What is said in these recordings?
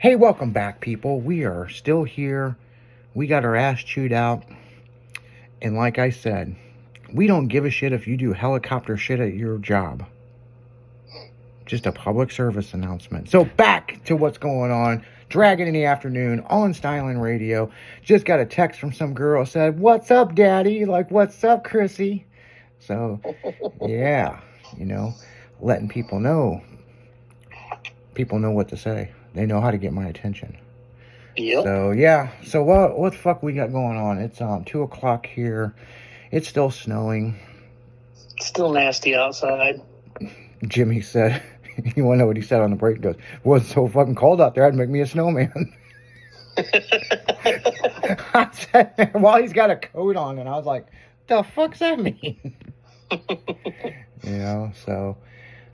Hey, welcome back, people. We are still here. We got our ass chewed out. And like I said, we don't give a shit if you do helicopter shit at your job. Just a public service announcement. So back to what's going on. Dragon in the afternoon on Styling Radio. Just got a text from some girl said, "What's up, Daddy?" Like, "What's up, Chrissy?" So, yeah, letting people know. People know what to say. They know how to get my attention. Yep. So yeah. So what the fuck we got going on? It's 2 o'clock here. It's still snowing. Still nasty outside. Jimmy said, "You want to know what he said on the break?" He goes, "Well, it's so fucking cold out there. I'd make me a snowman." I said, while he's got a coat on, and I was like, "The fuck's that mean?"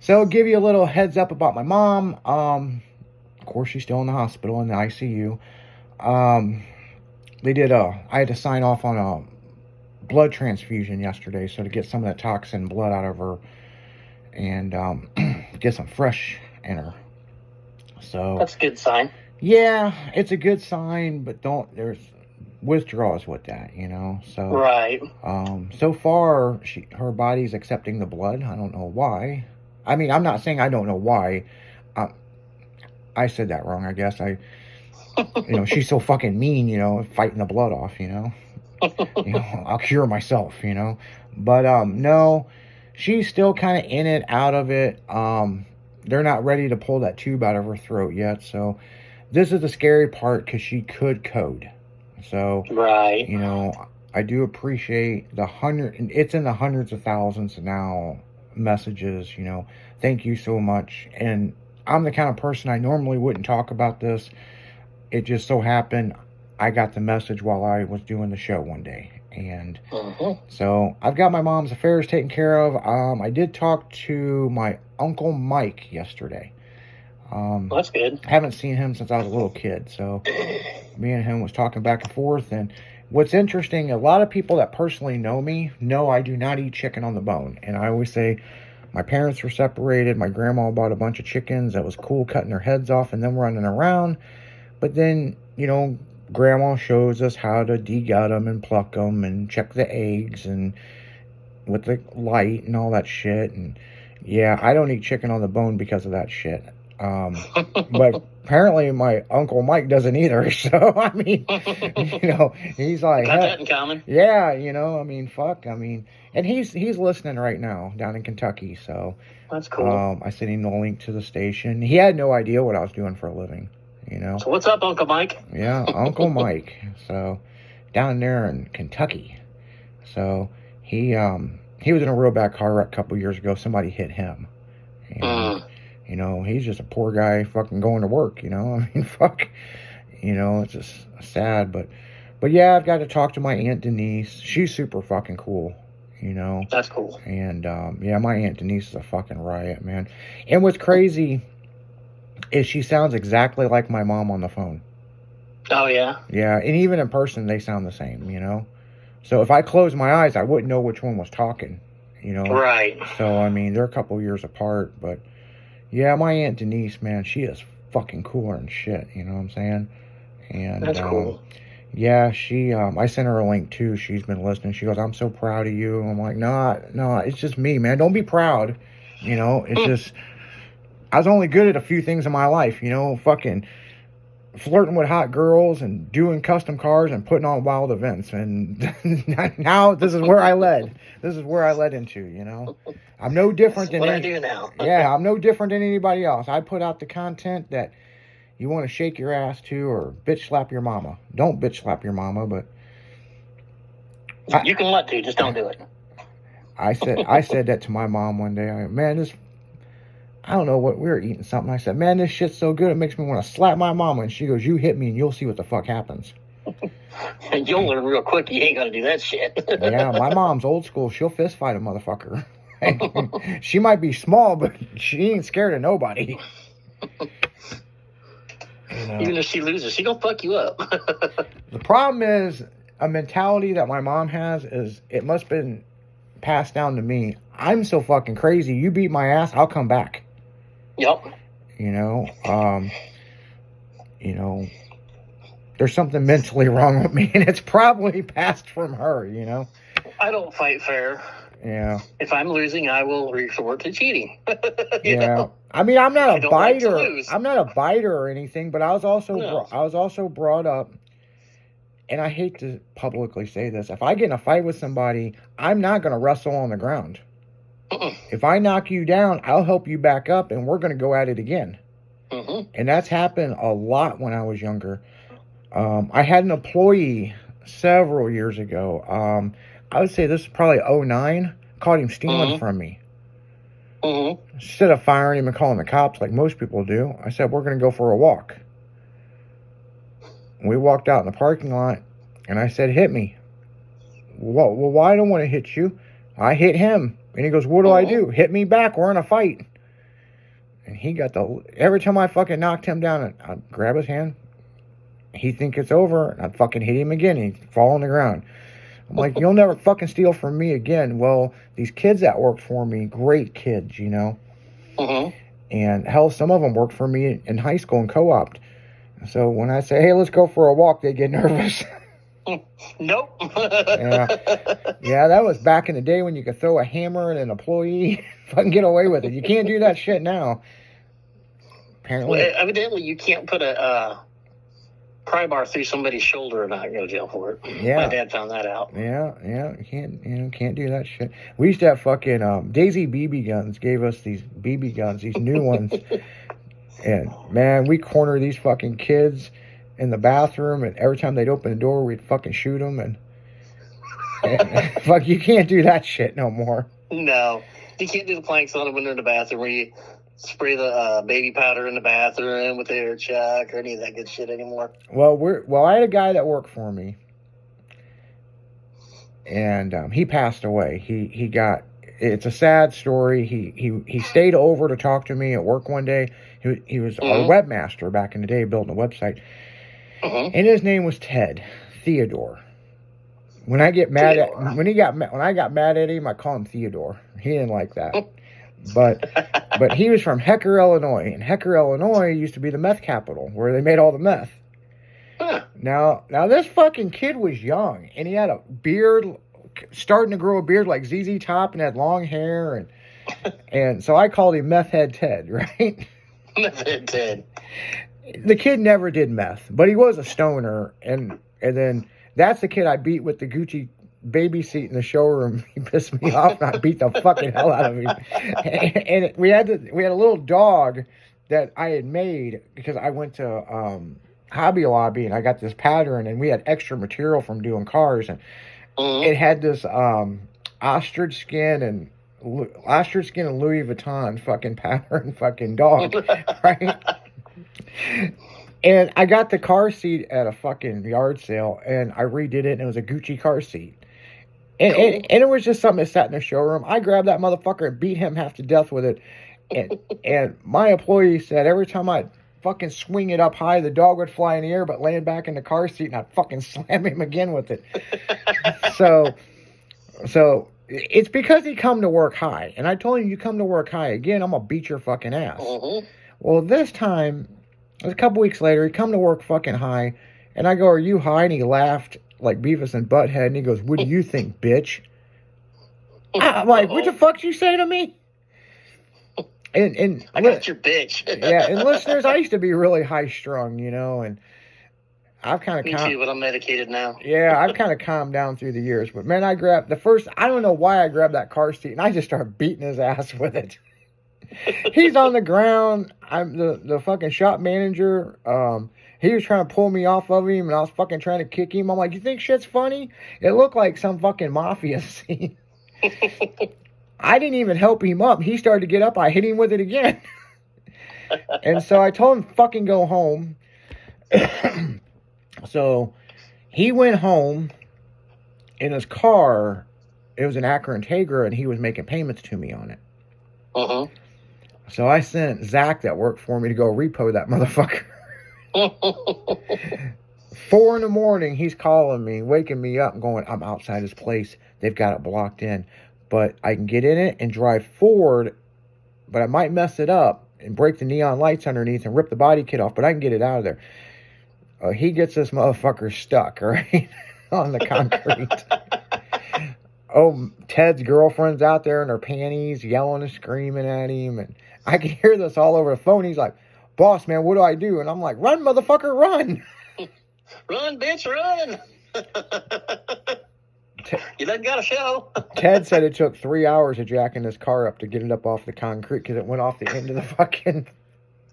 So give you a little heads up about my mom. Of course, she's still in the hospital in the ICU. I had to sign off on a blood transfusion yesterday, so to get some of that toxin blood out of her and get some fresh in her. So that's a good sign. Yeah, it's a good sign, but there's withdrawals with that, So right. So far, her body's accepting the blood. I don't know why. I mean, I'm not saying I don't know why. I said that wrong, I guess. She's so fucking mean, fighting the blood off, I'll cure myself, But, no, she's still kind of in it, out of it. They're not ready to pull that tube out of her throat yet. So this is the scary part because she could code. So, right. I do appreciate it's in the hundreds of thousands now messages, thank you so much. And I'm the kind of person I normally wouldn't talk about this. It just so happened I got the message while I was doing the show one day. And so I've got my mom's affairs taken care of. I did talk to my Uncle Mike yesterday. Well, that's good. Haven't seen him since I was a little kid. So me and him was talking back and forth. And what's interesting, a lot of people that personally know me know I do not eat chicken on the bone. And I always say, my parents were separated. My grandma bought a bunch of chickens. That was cool, cutting their heads off and them running around. But then, grandma shows us how to de-gut them and pluck them and check the eggs and with the light and all that shit. And yeah, I don't eat chicken on the bone because of that shit. But apparently my Uncle Mike doesn't either. So, I mean, he's like, got that in common. Yeah, fuck. And he's listening right now down in Kentucky. So that's cool. I sent him the link to the station. He had no idea what I was doing for a living, So what's up, Uncle Mike? Yeah, Uncle Mike. So down there in Kentucky. So he was in a real bad car wreck a couple years ago. Somebody hit him. And, he's just a poor guy fucking going to work, fuck. It's just sad, but yeah, I've got to talk to my Aunt Denise. She's super fucking cool, That's cool. And, yeah, my Aunt Denise is a fucking riot, man. And what's crazy is she sounds exactly like my mom on the phone. Oh, yeah? Yeah, and even in person, they sound the same, So if I close my eyes, I wouldn't know which one was talking, Right. So, they're a couple years apart, but yeah, my Aunt Denise, man, she is fucking cooler and shit, you know what I'm saying? And that's cool. Yeah, I sent her a link too. She's been listening. She goes, "I'm so proud of you." I'm like, no, it's just me, man. Don't be proud. It's just, I was only good at a few things in my life, fucking flirting with hot girls and doing custom cars and putting on wild events. And now this is where I led. This is where I led into, I'm no different than I do now. Yeah, I'm no different than anybody else. I put out the content that you want to shake your ass to or bitch slap your mama. Don't bitch slap your mama, but you can let to, just don't do it. I said that to my mom one day. I don't know what, we were eating something. I said, "Man, this shit's so good, it makes me want to slap my mama." And she goes, "You hit me and you'll see what the fuck happens." And you'll learn real quick you ain't gonna do that shit. Yeah, my mom's old school. She'll fist fight a motherfucker. She might be small, but she ain't scared of nobody. Even if she loses, she gonna fuck you up. The problem is, a mentality that my mom has is, it must have been passed down to me. I'm so fucking crazy. You beat my ass, I'll come back. Yep. you know, there's something mentally wrong with me, and it's probably passed from her, you know? I don't fight fair. Yeah. If I'm losing, I will resort to cheating. Yeah. know? I mean, I'm not I a don't like to biter. lose. I'm not a biter or anything, but I was also No. I was also brought up, and I hate to publicly say this, if I get in a fight with somebody, I'm not going to wrestle on the ground. Mm-mm. If I knock you down, I'll help you back up, and we're going to go at it again. Mm-hmm. And that's happened a lot when I was younger. I had an employee several years ago. I would say this is probably 2009. Caught him stealing from me. Mm-hmm. Instead of firing him and calling the cops like most people do, I said, we're going to go for a walk. We walked out in the parking lot, and I said, hit me. Well, why I don't want to hit you? I hit him. And he goes, what do I do? Hit me back. We're in a fight. And he got every time I fucking knocked him down, I'd grab his hand. He'd think it's over, and I'd fucking hit him again. He'd fall on the ground. I'm like, you'll never fucking steal from me again. Well, these kids that worked for me, great kids, you know. Mm-hmm. And hell, some of them worked for me in high school and co-opted. So when I say, hey, let's go for a walk, they get nervous. Nope. Yeah, that was back in the day when you could throw a hammer at an employee, fucking get away with it. You can't do that shit now. Apparently, Well, evidently, you can't put a pry bar through somebody's shoulder and not go to jail for it. Yeah. My dad found that out. Yeah, you can't do that shit. We used to have fucking Daisy BB guns. Gave us these BB guns, these new ones, and man, we corner these fucking kids in the bathroom, and every time they'd open the door, we'd fucking shoot them, and fuck, you can't do that shit no more. No, you can't do the planks on them when they're in the bathroom where you spray the baby powder in the bathroom with the air chuck or any of that good shit anymore. Well, I had a guy that worked for me, and he passed away. He got. It's a sad story. He stayed over to talk to me at work one day. He was our webmaster back in the day, building a website, and his name was Ted Theodore. When I get mad when I got mad at him, I call him Theodore. He didn't like that. But he was from Hecker, Illinois, and Hecker, Illinois used to be the meth capital where they made all the meth. Huh. Now this fucking kid was young, and he had a beard, starting to grow a beard like ZZ Top, and had long hair, and so I called him Meth Head Ted, right? Meth Head Ted. The kid never did meth, but he was a stoner, and then that's the kid I beat with the Gucci baby seat in the showroom. He pissed me off, and I beat the fucking hell out of him. And we had a little dog that I had made because I went to Hobby Lobby, and I got this pattern, and we had extra material from doing cars, and it had this ostrich skin and Louis Vuitton fucking pattern fucking dog, right? And I got the car seat at a fucking yard sale, and I redid it, and it was a Gucci car seat. And it was just something that sat in the showroom. I grabbed that motherfucker and beat him half to death with it. And my employee said every time I'd fucking swing it up high, the dog would fly in the air, but land back in the car seat, and I'd fucking slam him again with it. So it's because he come to work high. And I told him, you come to work high again, I'm going to beat your fucking ass. Well, this time, it was a couple weeks later, he come to work fucking high, and I go, are you high? And he laughed like Beavis and Butthead, and he goes, what do you think, bitch? I'm like, what the fuck you say to me? And I got your bitch. Yeah, and listeners, I used to be really high strung, you know, and I've kind of Me too, but I'm medicated now. Yeah, I've kind of calmed down through the years. But man, I don't know why I grabbed that car seat, and I just started beating his ass with it. He's on the ground. I'm the fucking shop manager. He was trying to pull me off of him, and I was fucking trying to kick him. I'm like, you think shit's funny? It looked like some fucking mafia scene. I didn't even help him up. He started to get up. I hit him with it again. And so I told him, fucking go home. So he went home in his car. It was an Acura Integra, and he was making payments to me on it. So I sent Zach that worked for me to go repo that motherfucker. 4 a.m, he's calling me, waking me up and going, I'm outside his place. They've got it blocked in. But I can get in it and drive forward, but I might mess it up. and break the neon lights underneath and rip the body kit off, but I can get it out of there. He gets this motherfucker stuck, right, on the concrete. Oh, Ted's girlfriend's out there in her panties, yelling and screaming at him, and I can hear this all over the phone. He's like, "Boss, man, what do I do?" And I'm like, "Run, motherfucker, run!" Run, bitch, run! You done got a show. Ted said it took 3 hours of jacking this car up to get it up off the concrete because it went off the end of the fucking.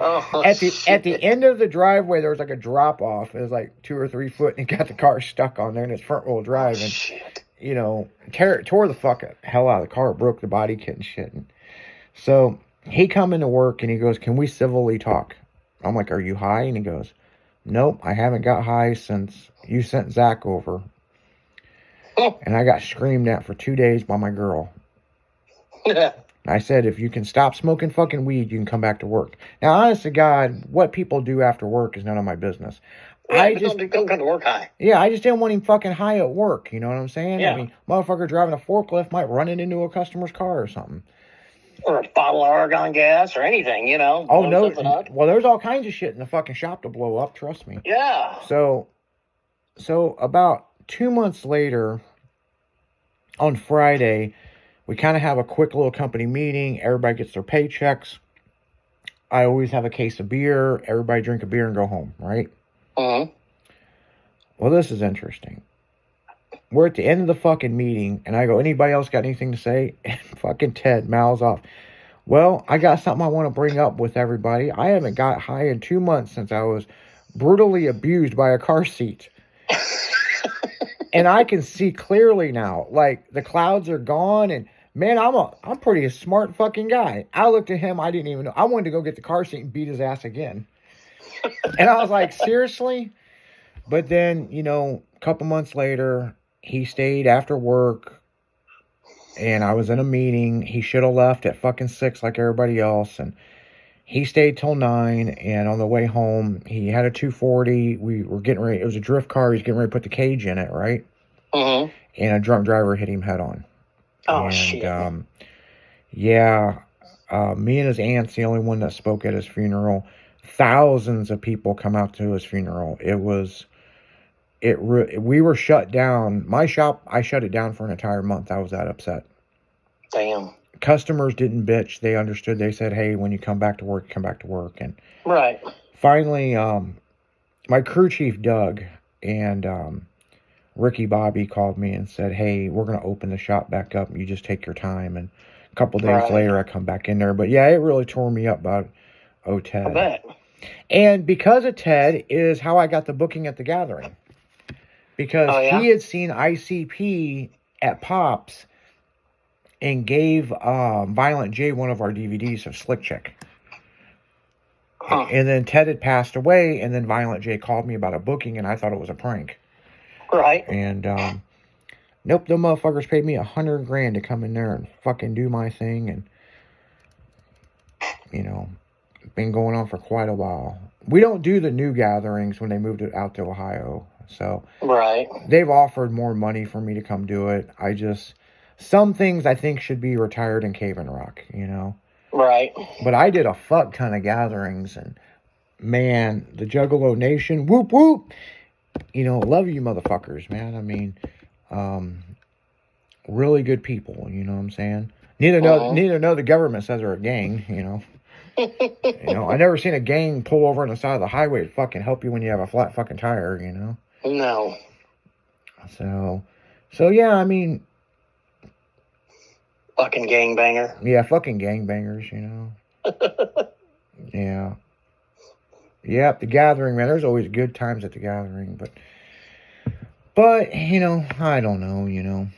Oh, at the end of the driveway, there was like a drop off. It was like 2 or 3 foot, and it got the car stuck on there, and it's front wheel drive, and you know, tore the hell out of the car, broke the body kit and shit. And so he come into work and he goes, "Can we civilly talk?" I'm like, "Are you high?" And he goes, "Nope, I haven't got high since you sent Zach over." And I got screamed at for 2 days by my girl. I said, "If you can stop smoking fucking weed, you can come back to work." Now, honest to God, what people do after work is none of my business. Right, don't come to work high. Yeah, I just didn't want him fucking high at work. You know what I'm saying? Yeah. I mean, motherfucker driving a forklift might run it into a customer's car or something. Or a bottle of argon gas or anything, you know. Oh, no. Well, there's all kinds of shit in the fucking shop to blow up. Trust me. Yeah. So about 2 months later, on Friday, we kind of have a quick little company meeting. Everybody gets their paychecks. I always have a case of beer. Everybody drink a beer and go home, right? Uh-huh. Well, this is interesting. We're at the end of the fucking meeting, and I go, "Anybody else got anything to say?" And fucking Ted mouths off, "Well, I got something I want to bring up with everybody. I haven't got high in 2 months since I was brutally abused by a car seat." And I can see clearly now. Like, the clouds are gone, and man, I'm pretty smart fucking guy. I looked at him, I didn't even know. I wanted to go get the car seat and beat his ass again. And I was like, seriously? But then, you know, a couple months later, he stayed after work, and I was in a meeting. He should have left at fucking 6 like everybody else, and he stayed till 9, and on the way home, he had a 240. We were getting ready. It was a drift car. He was getting ready to put the cage in it, right? Uh-huh. And a drunk driver hit him head on. Oh, and, shit. Me and his aunt's the only one that spoke at his funeral. Thousands of people come out to his funeral. We were shut down. My shop, I shut it down for an entire month. I was that upset. Damn. Customers didn't bitch. They understood. They said, "Hey, when you come back to work, come back to work." And right. Finally, my crew chief, Doug, and Ricky Bobby called me and said, "Hey, we're going to open the shop back up. You just take your time." And a couple days later, I come back in there. But yeah, it really tore me up about Ted. I bet. And because of Ted is how I got the booking at the gathering. Because he had seen ICP at Pops and gave Violent J one of our DVDs of Slick Chick. Huh. And then Ted had passed away, and then Violent J called me about a booking, and I thought it was a prank. Right. And nope, the motherfuckers paid me $100,000 to come in there and fucking do my thing, and you know, been going on for quite a while. We don't do the new gatherings when they moved it out to Ohio, so they've offered more money for me to come do it. Some things I think should be retired in Cave and Rock, you know. Right. But I did a fuck ton of gatherings, and man, the Juggalo Nation, whoop whoop. You know, love you motherfuckers, man. I mean, really good people, you know what I'm saying? Neither know the government says they're a gang, you know. You know, I never seen a gang pull over on the side of the highway to fucking help you when you have a flat fucking tire, you know. No. So yeah, I mean, fucking gangbanger. Yeah, fucking gangbangers, you know. Yeah. Yeah, the gathering, man. There's always good times at the gathering, but you know, I don't know, you know.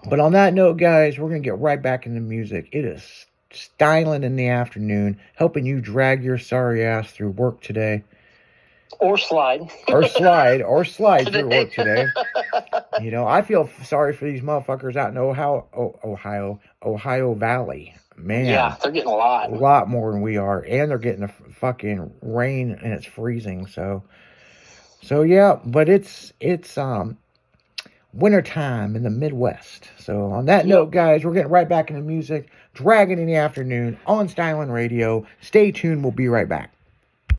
But on that note, guys, we're gonna get right back into music. It is styling in the afternoon, helping you drag your sorry ass through work today. Or slide through work today. You know, I feel sorry for these motherfuckers out in Ohio Valley. Man. Yeah, they're getting a lot more than we are. And they're getting the fucking rain, and it's freezing. So yeah, but it's wintertime in the Midwest. So on that note, guys, we're getting right back into music. Dragon in the Afternoon on Styling Radio. Stay tuned. We'll be right back.